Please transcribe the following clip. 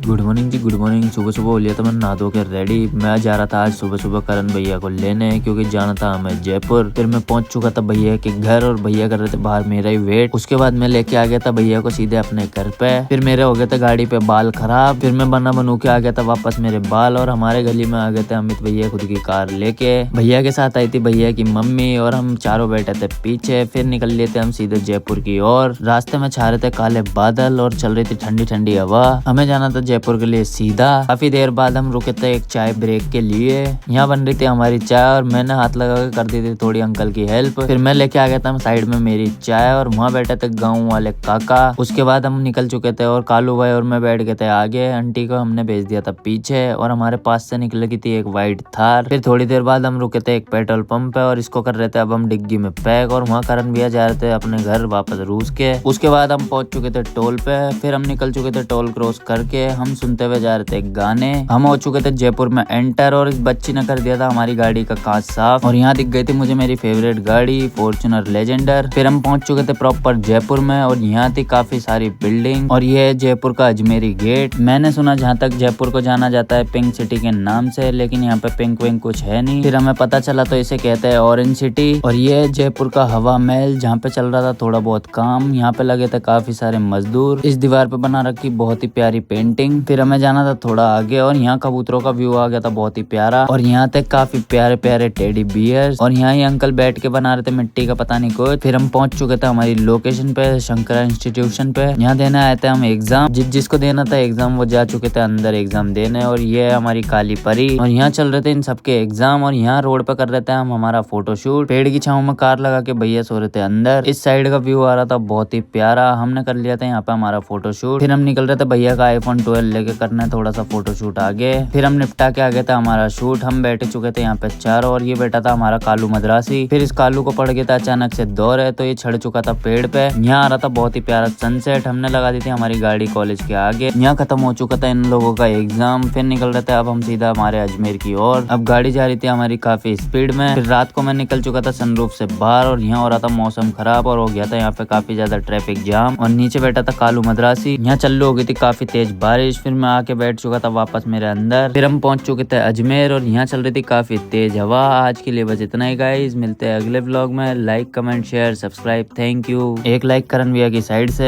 Good morning जी, good morning. सुबह सुबह हो लिया था मैं नहा धो के रेडी। मैं जा रहा था आज सुबह सुबह करण भैया को लेने, क्योंकि जाना था हमें जयपुर। फिर मैं पहुंच चुका था भैया के घर और भैया कर रहे थे बाहर मेरा ही वेट। उसके बाद मैं लेके आ गया था भैया को सीधे अपने घर पे। फिर मेरे हो गए थे गाड़ी पे बाल खराब। फिर मैं बना बनू के आ गया था वापस मेरे बाल, और हमारे गली में आ गए थे अमित भैया खुद की कार लेके। भैया के साथ आई थी भैया की मम्मी, और हम चारों बैठे थे पीछे। फिर निकल लिए थे हम सीधे जयपुर की ओर। रास्ते में छा रहे थे काले बादल और चल रही थी ठंडी ठंडी हवा। हमें जाना था जयपुर के लिए सीधा। काफी देर बाद हम रुके थे एक चाय ब्रेक के लिए। यहाँ बन रही थी हमारी चाय और मैंने हाथ लगा के कर दी थी थोड़ी अंकल की हेल्प। फिर मैं लेके आ गया था साइड में मेरी चाय, और वहाँ बैठे थे गाँव वाले काका। उसके बाद हम निकल चुके थे और कालू भाई और मैं बैठ गए थे आगे। आंटी को हमने भेज दिया था पीछे, और हमारे पास से निकल गई थी एक व्हाइट थार। फिर थोड़ी देर बाद हम रुके थे एक पेट्रोल पंप पे, और इसको कर रहे थे अब हम डिग्गी में पैक। और वहाँ करण भैया जा रहे थे अपने घर वापस रूस के। उसके बाद हम पहुंच चुके थे टोल पे। फिर हम निकल चुके थे टोल क्रॉस करके। हम सुनते हुए जा रहे थे गाने। हम हो चुके थे जयपुर में एंटर, और इस बच्ची ने कर दिया था हमारी गाड़ी का कांच साफ। और यहाँ दिख गई थी मुझे मेरी फेवरेट गाड़ी फॉर्च्यूनर लेजेंडर। फिर हम पहुंच चुके थे प्रॉपर जयपुर में, और यहाँ थी काफी सारी बिल्डिंग। और ये है जयपुर का अजमेरी गेट। मैंने सुना जहाँ तक जयपुर को जाना जाता है पिंक सिटी के नाम से, लेकिन यहाँ पे पिंक विंक कुछ है नहीं। फिर हमें पता चला तो इसे कहते हैं ऑरेंज सिटी। और ये है जयपुर का हवा महल, जहाँ पे चल रहा था थोड़ा बहुत काम। यहाँ पे लगे थे काफी सारे मजदूर। इस दीवार पे बना रखी बहुत ही प्यारी पेंटिंग। फिर हमें जाना था थोड़ा आगे, और यहाँ कबूतरों का व्यू आ गया था बहुत ही प्यारा। और यहाँ तक काफी प्यारे प्यारे टेडी बियर्स, और यहाँ ही अंकल बैठ के बना रहे थे मिट्टी का पता नहीं कुछ। फिर हम पहुंच चुके थे हमारी लोकेशन पे, शंकरा इंस्टीट्यूशन पे। यहाँ देने आए थे हम एग्जाम। जिसको देना था एग्जाम वो जा चुके थे अंदर एग्जाम देने। और ये है हमारी काली परी, और यहाँ चल रहे थे इन सबके एग्जाम। और यहाँ रोड पे कर रहे थे हम हमारा फोटोशूट। पेड़ की छांव में कार लगा के भैया सो रहे थे अंदर। इस साइड का व्यू आ रहा था बहुत ही प्यारा। हमने कर लिया था यहाँ पे हमारा फोटोशूट। फिर हम निकल रहे थे भैया का iPhone 12 लेके करना है थोड़ा सा फोटोशूट आगे। फिर हम निपटा के आ गए थे हमारा शूट। हम बैठे चुके थे यहाँ पे चारों, और ये बैठा था हमारा कालू मद्रासी। फिर इस कालू को पड़ गया था अचानक से दौर है, तो ये चढ़ चुका था पेड़ पे। यहाँ आ रहा था बहुत ही प्यारा सनसेट। हमने लगा दी थी हमारी गाड़ी कॉलेज के आगे। यहाँ खत्म हो चुका था इन लोगों का एग्जाम। फिर निकल रहे थे अब हम सीधा हमारे अजमेर की ओर। अब गाड़ी जा रही थी हमारी काफी स्पीड में। फिर रात को मैं निकल चुका था सनरूफ से बाहर, और यहाँ हो रहा था मौसम खराब, और हो गया था यहाँ पे काफी ज्यादा ट्रैफिक जाम। और नीचे बैठा था कालू मद्रासी। यहाँ चालू हो गई थी काफी तेज बारिश। फिर मैं आके बैठ चुका था वापस मेरे अंदर। फिर हम पहुंच चुके थे अजमेर, और यहाँ चल रही थी काफी तेज हवा। आज के लिए बस इतना ही गाइस, मिलते हैं अगले व्लॉग में। Like comment share subscribe, thank you. एक लाइक करण भैया की साइड से।